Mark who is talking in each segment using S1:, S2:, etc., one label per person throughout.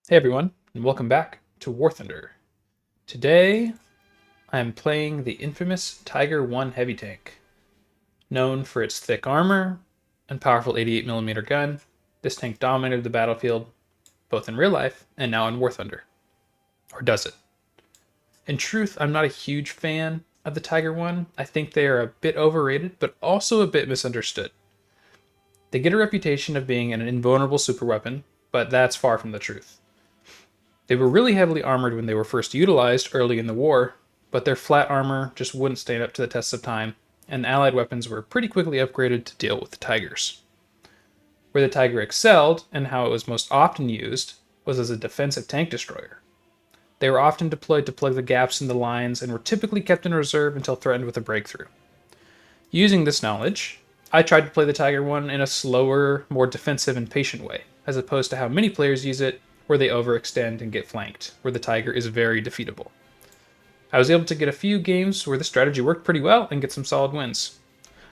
S1: Hey everyone, and welcome back to War Thunder. Today, I'm playing the infamous Tiger 1 heavy tank. Known for its thick armor and powerful 88mm gun, this tank dominated the battlefield, both in real life and now in War Thunder. Or does it? In truth, I'm not a huge fan of the Tiger 1. I think they are a bit overrated, but also a bit misunderstood. They get a reputation of being an invulnerable superweapon, but that's far from the truth. They were really heavily armored when they were first utilized early in the war, but their flat armor just wouldn't stand up to the test of time, and Allied weapons were pretty quickly upgraded to deal with the Tigers. Where the Tiger excelled, and how it was most often used, was as a defensive tank destroyer. They were often deployed to plug the gaps in the lines and were typically kept in reserve until threatened with a breakthrough. Using this knowledge, I tried to play the Tiger 1 in a slower, more defensive and patient way, as opposed to how many players use it, where they overextend and get flanked, where the Tiger is very defeatable. I was able to get a few games where the strategy worked pretty well and get some solid wins.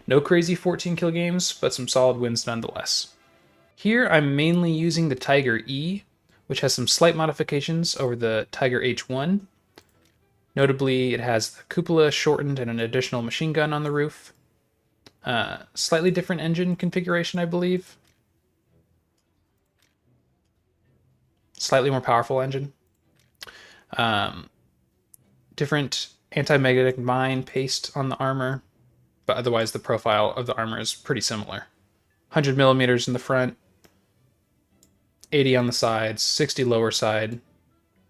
S1: No crazy 14 kill games, but some solid wins nonetheless. Here I'm mainly using the Tiger E, which has some slight modifications over the Tiger H1. Notably, it has the cupola shortened and an additional machine gun on the roof. Slightly different engine configuration, I believe. Slightly more powerful engine. Different anti-magnetic mine paste on the armor, but otherwise the profile of the armor is pretty similar. 100mm in the front, 80 on the sides, 60 lower side,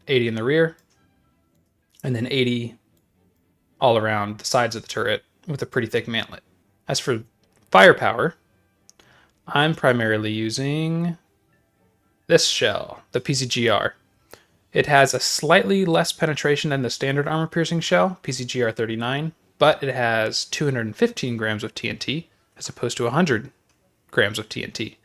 S1: 80 in the rear, and then 80 all around the sides of the turret with a pretty thick mantlet. As for firepower, I'm primarily using this shell, the PCGR. It has a slightly less penetration than the standard armor-piercing shell, PCGR 39, but it has 215 grams of TNT as opposed to 100 grams of TNT,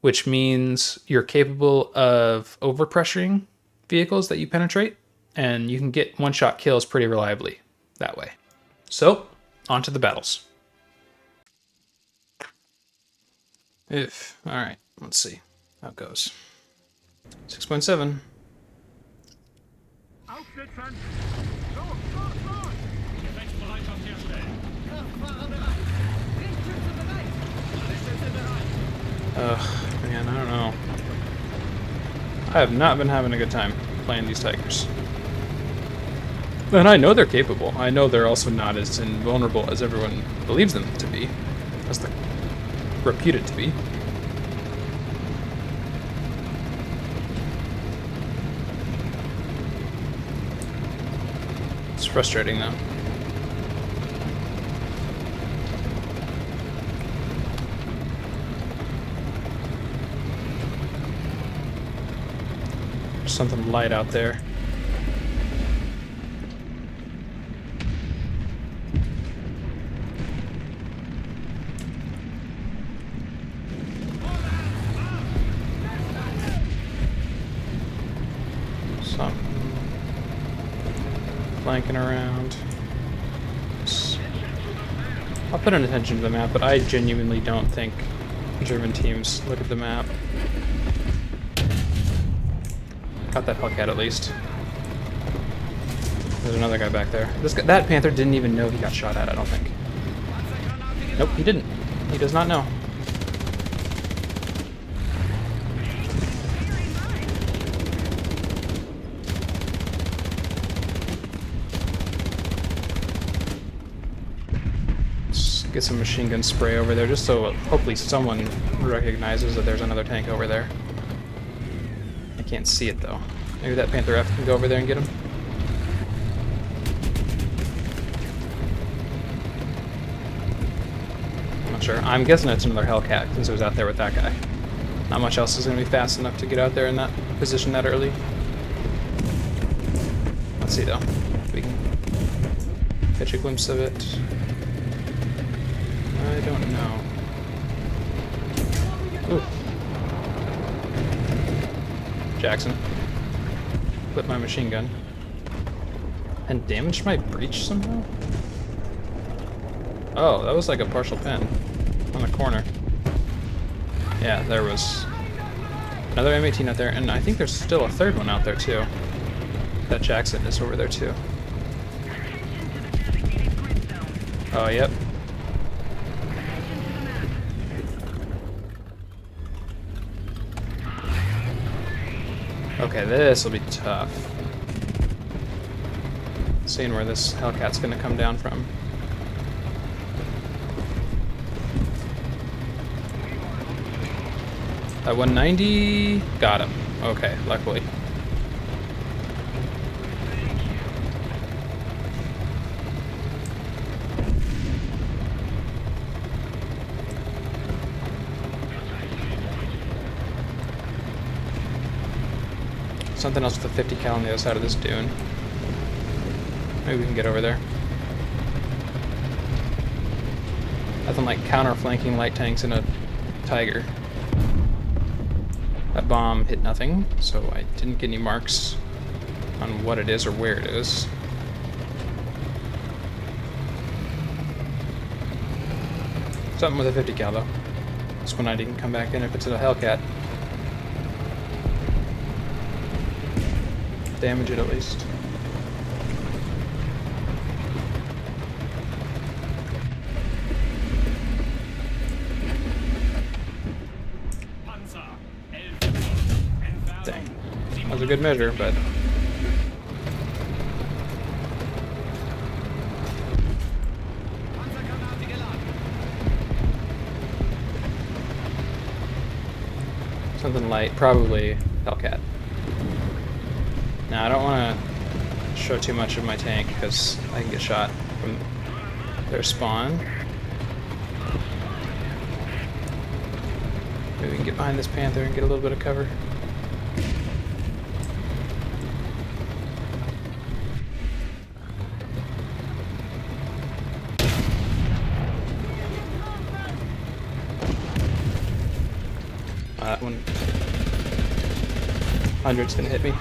S1: which means you're capable of overpressuring vehicles that you penetrate, and you can get one-shot kills pretty reliably that way. So, on to the battles. Alright, let's see how it goes. 6.7. Man, I don't know. I have not been having a good time playing these Tigers. And I know they're capable. I know they're also not as invulnerable as everyone believes them to be, as they're reputed to be. It's frustrating though. There's something light out there. Flanking around. I'll put an attention to the map, but I genuinely don't think German teams look at the map. Got that Hellcat at least. There's another guy back there. That Panther didn't even know he got shot at, I don't think. Nope, he didn't. He does not know. Get some machine gun spray over there just so hopefully someone recognizes that there's another tank over there. I can't see it though. Maybe that Panther F can go over there and get him. I'm not sure. I'm guessing it's another Hellcat since it was out there with that guy. Not much else is going to be fast enough to get out there in that position that early. Let's see though. If we can catch a glimpse of it. I don't know. Ooh. Jackson. Flip my machine gun. And damaged my breach somehow? Oh, that was like a partial pin on the corner. Yeah, there was Another M18 out there, and I think there's still a third one out there too. That Jackson is over there too. Oh, yep. Okay, this will be tough. Seeing where this Hellcat's gonna come down from. At 190, got him. Okay, luckily. Something else with a 50 cal on the other side of this dune. Maybe we can get over there. Nothing like counter-flanking light tanks in a Tiger. That bomb hit nothing, so I didn't get any marks on what it is or where it is. Something with a 50 cal though. This one I didn't come back in if it's a Hellcat. Damage it at least. Dang. That was a good measure, but... something light, probably Hellcat. Now, I don't want to show too much of my tank because I can get shot from their spawn. Maybe we can get behind this Panther and get a little bit of cover. That one, 100's gonna hit me.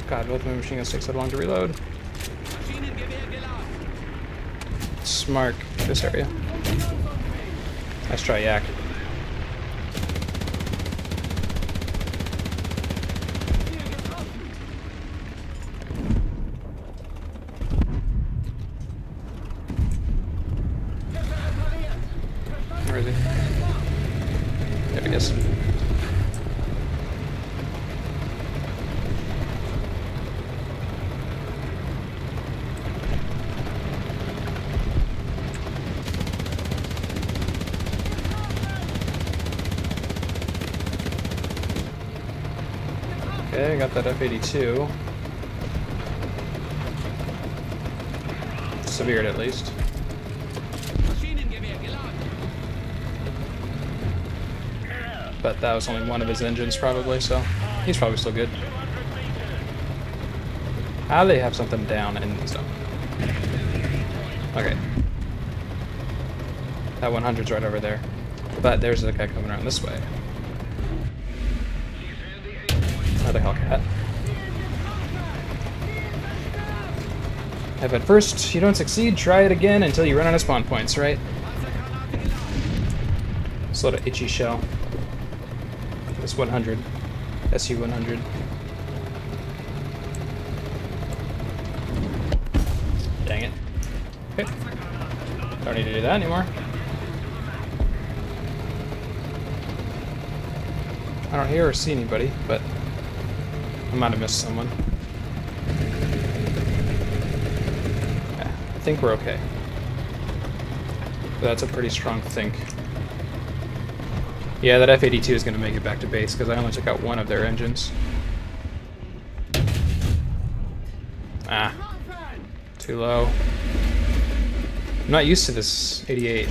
S1: God, both my machine guns take so long to reload. Smart, this area. Let's try Yak. Where is he? There he is. Okay, I got that F-82. Severed at least. But that was only one of his engines probably, so he's probably still good. How do they have something down and stuff? Okay. That 100's right over there. But there's a guy coming around this way. Another Hellcat. If at first you don't succeed, try it again until you run out of spawn points, right? Just a little itchy shell. This 100. SU-100. Dang it. Okay. Don't need to do that anymore. I don't hear or see anybody, but I might have missed someone. Yeah, I think we're okay. But that's a pretty strong think. Yeah, that F-82 is going to make it back to base because I only took out one of their engines. Ah. Too low. I'm not used to this 88.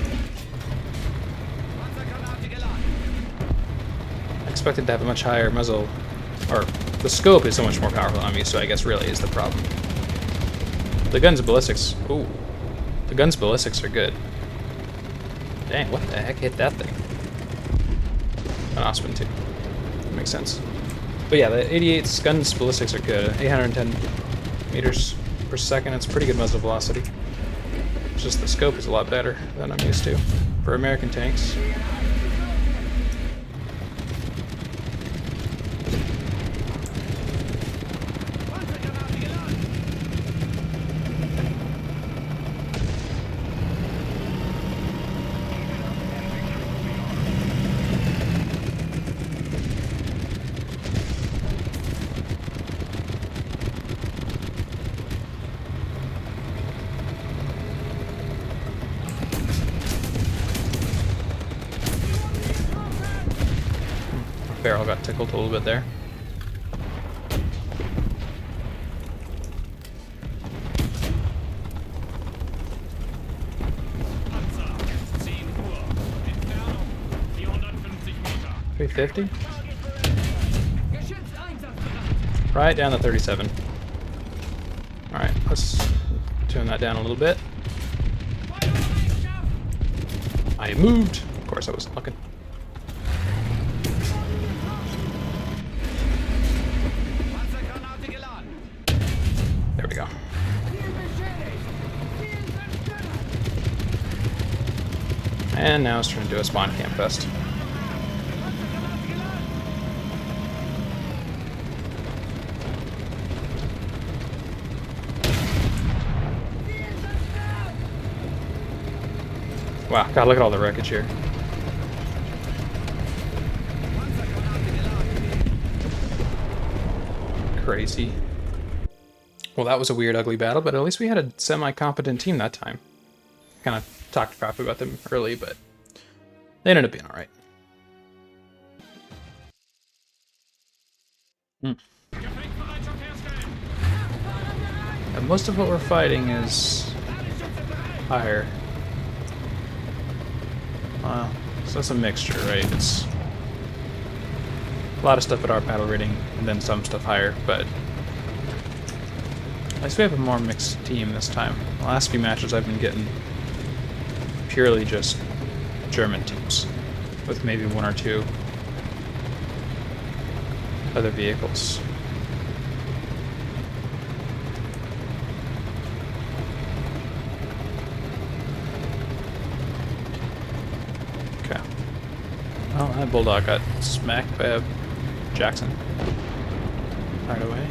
S1: I expected to have a much higher muzzle, or the scope is so much more powerful on me, so I guess really is the problem. The gun's ballistics, ooh. The gun's ballistics are good. Dang, what the heck hit that thing? An Osprey too. That makes sense. But yeah, the 88's guns ballistics are good. 810 meters per second. It's pretty good muzzle velocity. It's just the scope is a lot better than I'm used to for American tanks. Barrel got tickled a little bit there. $350. Right down to 37. All right, let's tune that down a little bit. I moved. Of course, I wasn't looking. There we go. And now it's turned into a spawn camp fest. Wow, God, look at all the wreckage here. Crazy. Well, that was a weird, ugly battle, but at least we had a semi-competent team that time. Kind of talked crap about them early, but they ended up being alright. And most of what we're fighting is higher. So it's a mixture, right? It's a lot of stuff at our battle rating, and then some stuff higher, but at least we have a more mixed team this time. The last few matches I've been getting purely just German teams, with maybe one or two other vehicles. Okay. Well, that Bulldog got smacked by a Jackson right away.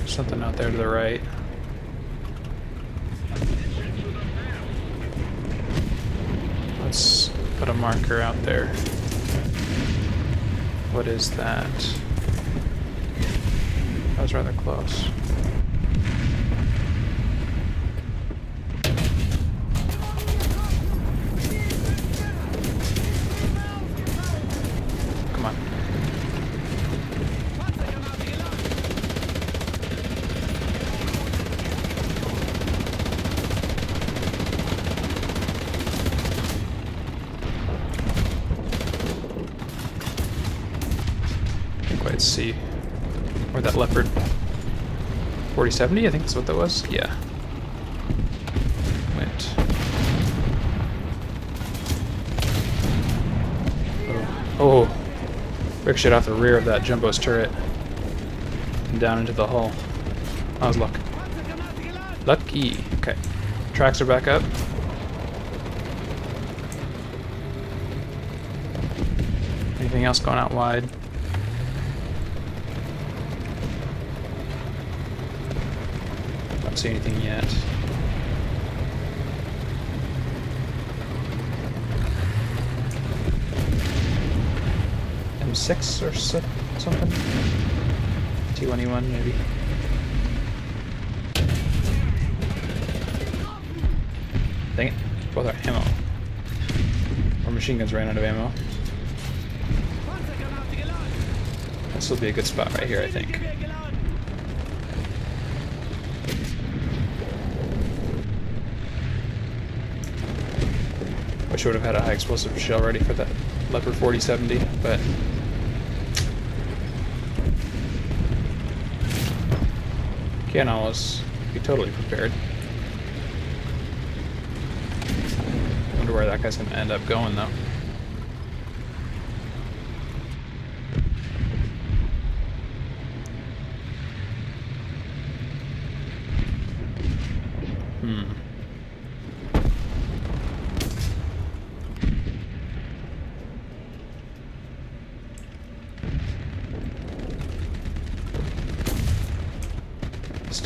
S1: Something out there to the right. Let's put a marker out there. What is that? That was rather close. Come on. Quite see where that Leopard 4070, I think that's what that was. Yeah. Went. Oh. Ricochet off the rear of that Jumbo's turret and down into the hull. That was luck. Lucky. Okay. Tracks are back up. Anything else going out wide? Don't see anything yet. M6 or something? T1E1 maybe. Dang it. Both are ammo. Our machine guns ran out of ammo. This will be a good spot right here, I think. Wish I would have had a high explosive shell ready for that Leopard 4070, but can't always be totally prepared. Wonder where that guy's gonna end up going though.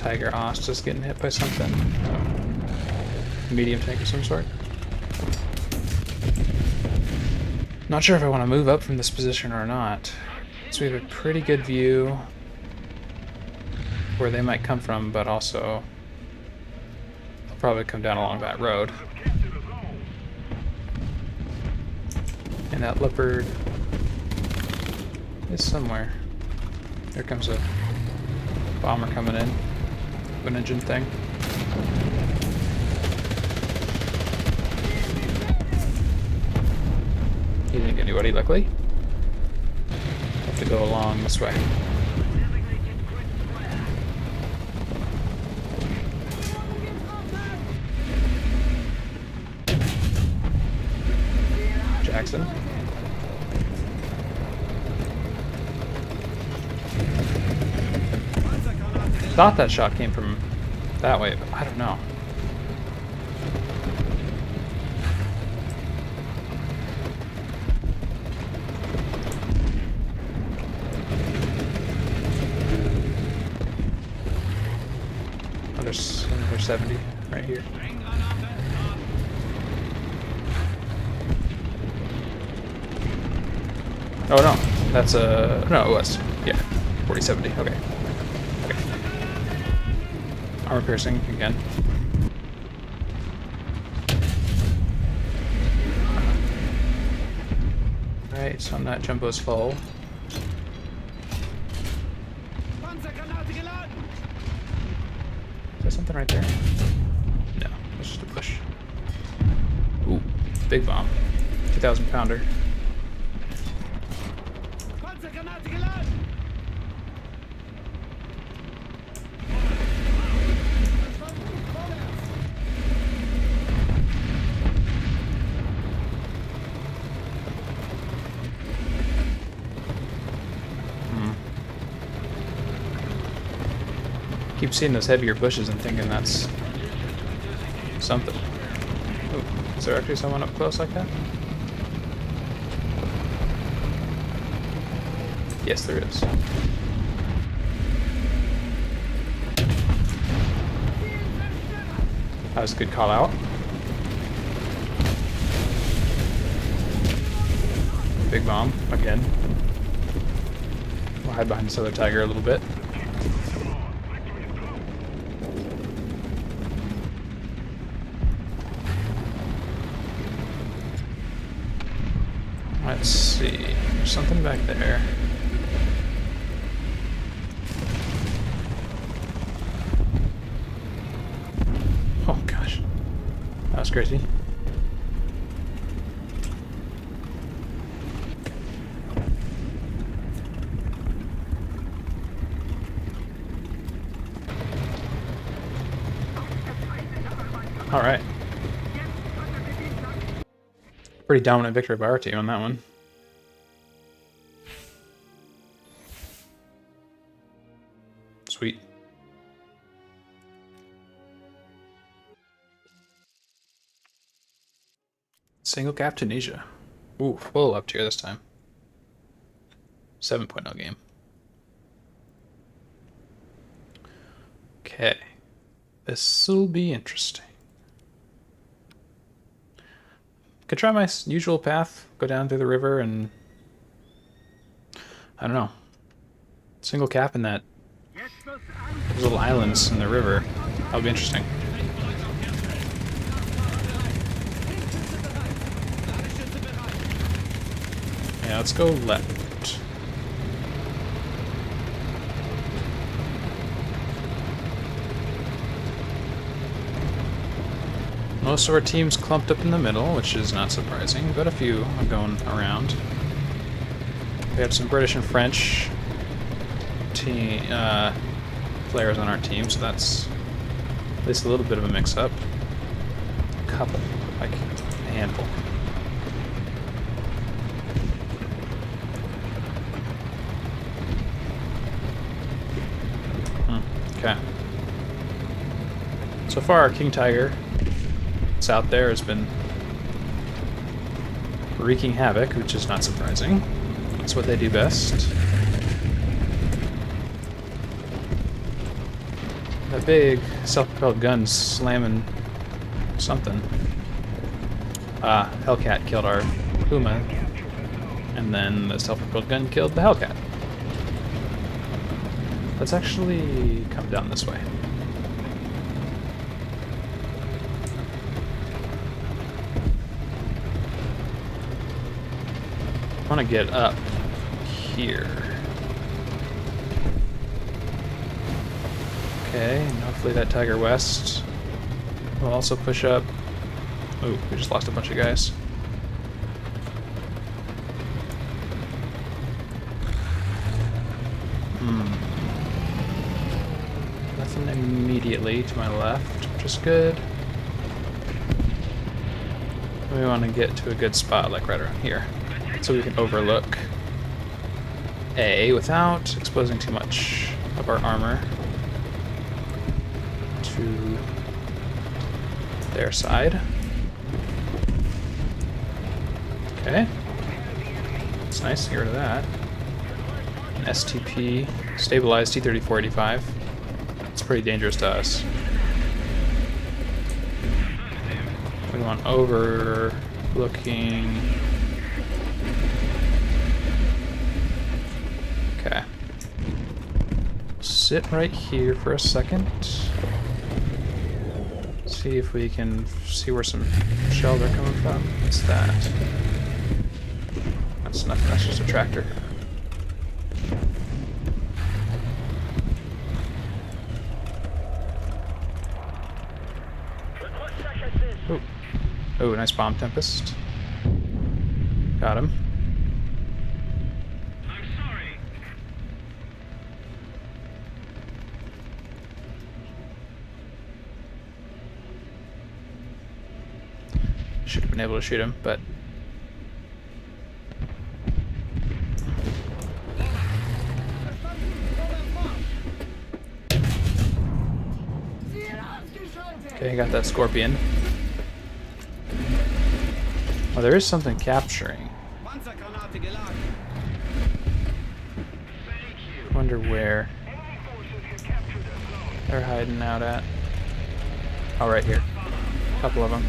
S1: Tiger Ost is getting hit by something. Medium tank of some sort. Not sure if I want to move up from this position or not. So we have a pretty good view where they might come from, but also they'll probably come down along that road. And that leopard is somewhere. Here comes a bomber coming in. An engine thing. He didn't get anybody, luckily. Have to go along this way. Jackson. Thought that shot came from that way, but I don't know. Oh, there's 70 right here. Oh no, that's a no. It was 4070. Okay. Armor piercing again. Alright, so that jumbo's full. Is there something right there? No, it's just a bush. Ooh, big bomb. 2,000 pounder. Keep seeing those heavier bushes and thinking that's something. Ooh, is there actually someone up close like that? Yes, there is. That was a good call out. Big bomb, again. We'll hide behind this other tiger a little bit. Let's see. There's something back there. Oh gosh. That was crazy. All right. Pretty dominant victory by our team on that one. Sweet. Single cap Tunisia. Ooh, full up tier this time. 7.0 game. Okay. This'll be interesting. Could try my usual path, go down through the river and I don't know. Single cap in that those little islands in the river. That would be interesting. Yeah, let's go left. Most of our team's clumped up in the middle, which is not surprising, but a few are going around. We have some British and French team players on our team, so that's at least a little bit of a mix-up. A couple, like a handful. Okay. So far, our King Tiger that's out there has been wreaking havoc, which is not surprising. That's what they do best. That big self-propelled gun slamming something. Hellcat killed our Puma, and then the self-propelled gun killed the Hellcat. Let's actually come down this way. I want to get up here. Okay, and hopefully that Tiger West will also push up. Ooh, we just lost a bunch of guys. Nothing immediately to my left, which is good. We want to get to a good spot, like right around here, so we can overlook A without exposing too much of our armor to their side. Okay. It's nice to get rid of that. An STP, stabilized T-3485. It's pretty dangerous to us. We want overlooking. Okay. Sit right here for a second. See if we can see where some shells are coming from. What's that? That's nothing, that's just a tractor. Oh, oh, nice bomb tempest. Got him.
S2: I'm sorry.
S1: Should have been able to shoot him, but okay, got that scorpion. Oh, there is something capturing. Wonder where they're hiding out at. Oh, right here. A couple of them.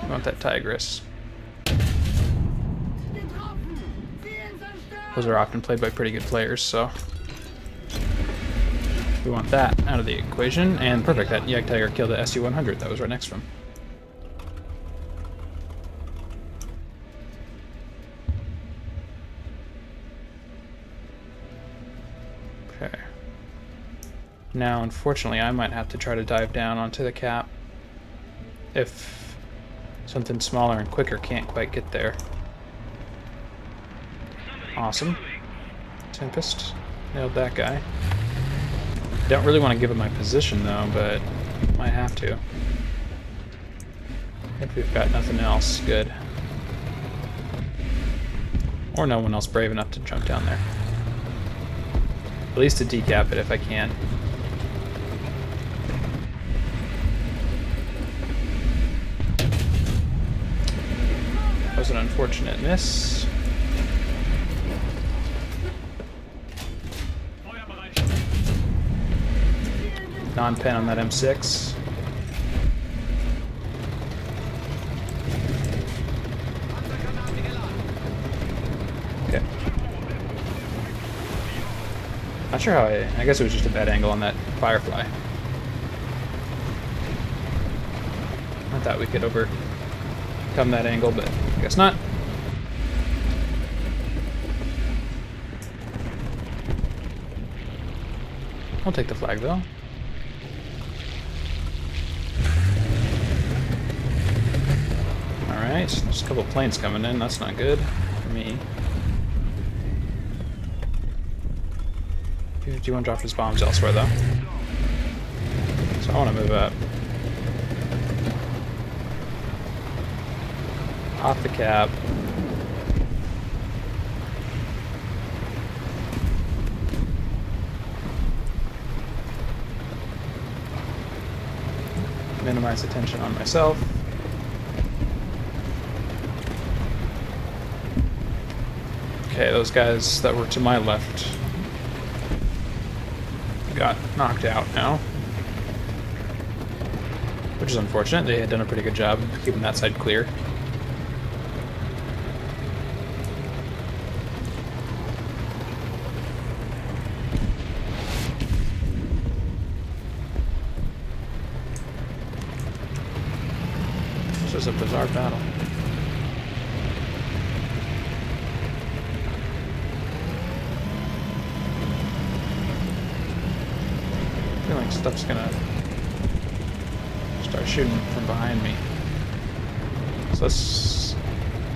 S1: I want that tigress. Those are often played by pretty good players, so we want that out of the equation. And perfect, that Yag Tiger killed the SU-100 that was right next to him. Okay. Now, unfortunately, I might have to try to dive down onto the cap if something smaller and quicker can't quite get there. Awesome. Tempest. Nailed that guy. Don't really want to give up my position, though, but might have to. If we've got nothing else good. Or no one else brave enough to jump down there. At least to decap it if I can. That was an unfortunate miss. Non-pen on that M6. Okay. Not sure how I guess it was just a bad angle on that Firefly. I thought we could overcome that angle, but I guess not. I'll take the flag though. Alright, there's a couple planes coming in, that's not good for me. Do you want to drop his bombs elsewhere though? So I want to move up. Off the cap. Minimize the tension on myself. Okay, those guys that were to my left got knocked out now. Which is unfortunate. They had done a pretty good job of keeping that side clear. This is a bizarre battle. I feel like stuff's gonna start shooting from behind me. So let's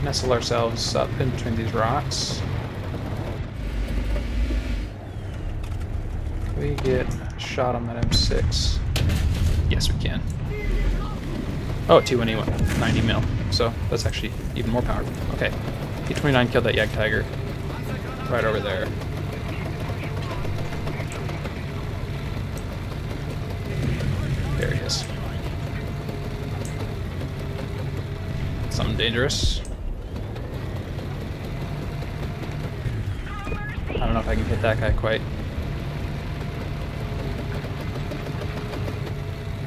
S1: nestle ourselves up in between these rocks. Can we get a shot on that M6? Yes, we can. Oh, T1E1, 90 mil. So that's actually even more powerful. Okay, T29 killed that Tiger right over there. There he is. Something dangerous. I don't know if I can hit that guy quite.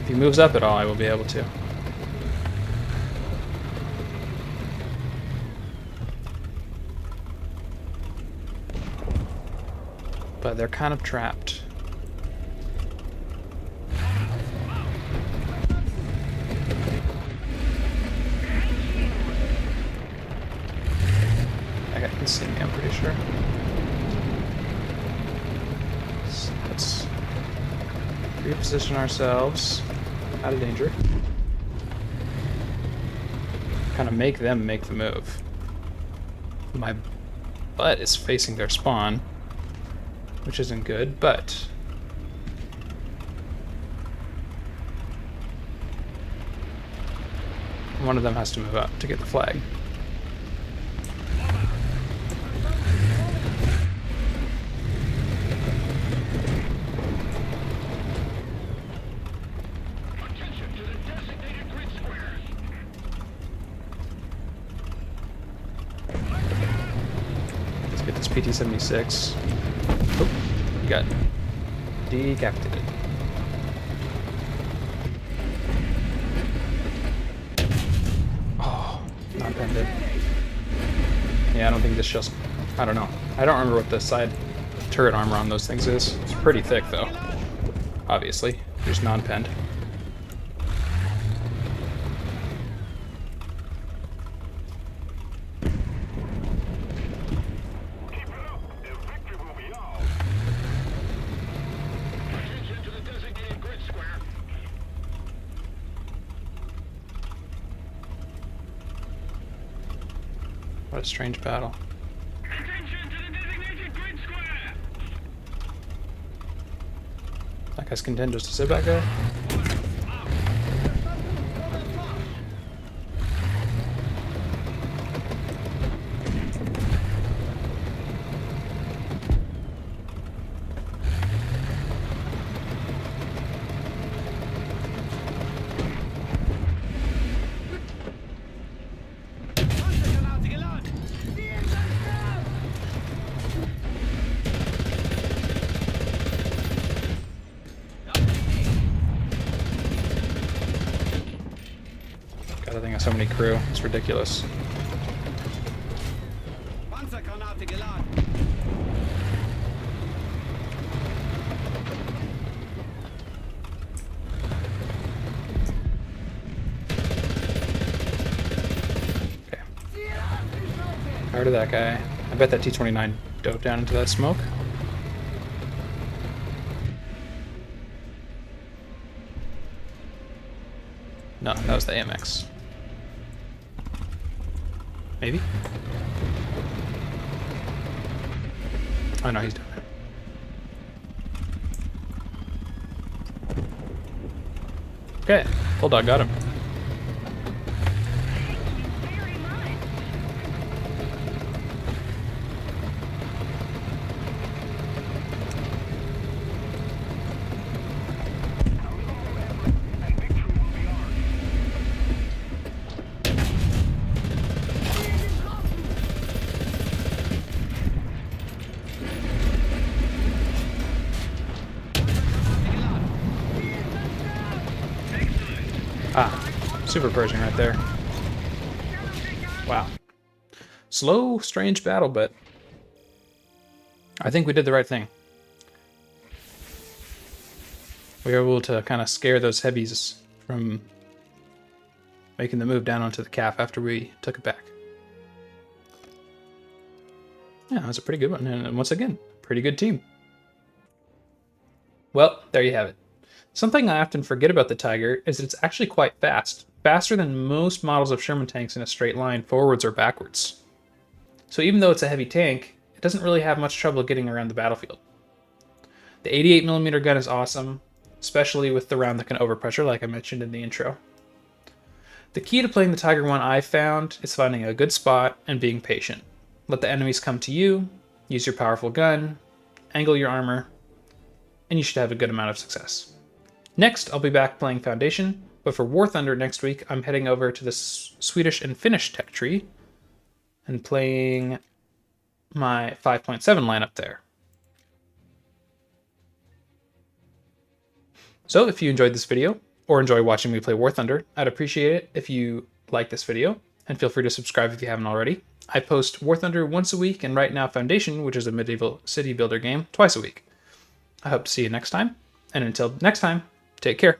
S1: If he moves up at all, I will be able to. But they're kind of trapped. That guy can see me, I'm pretty sure. So let's reposition ourselves out of danger. Kind of make them make the move. My butt is facing their spawn, which isn't good, but one of them has to move up to get the flag. Let's get this PT-76. Oh, you got decapitated. Oh, not pended. Yeah, I don't think this just... I don't know. I don't remember what the side turret armor on those things is. It's pretty thick, though. Obviously. Just non-penned. What a strange battle.
S2: Attention to the designated grid square!
S1: That guy's content just to sit back there? God, I think I have so many crew. It's ridiculous. Okay. Power to that guy. I bet that T-29 dove down into that smoke. No, that was the AMX. Maybe? Oh no, he's down there. Okay, Bulldog got him. Super Pershing right there. Wow. Slow, strange battle, but I think we did the right thing. We were able to kind of scare those heavies from making the move down onto the cap after we took it back. Yeah, that was a pretty good one. And once again, pretty good team. Well, there you have it. Something I often forget about the Tiger is that it's actually quite fast. Faster than most models of Sherman tanks in a straight line, forwards or backwards. So even though it's a heavy tank, it doesn't really have much trouble getting around the battlefield. The 88mm gun is awesome, especially with the round that can overpressure like I mentioned in the intro. The key to playing the Tiger 1 I've found is finding a good spot and being patient. Let the enemies come to you, use your powerful gun, angle your armor, and you should have a good amount of success. Next, I'll be back playing Foundation, but for War Thunder next week, I'm heading over to the Swedish and Finnish tech tree and playing my 5.7 lineup there. So if you enjoyed this video, or enjoy watching me play War Thunder, I'd appreciate it if you like this video, and feel free to subscribe if you haven't already. I post War Thunder once a week, and right now Foundation, which is a medieval city builder game, twice a week. I hope to see you next time, and until next time, take care.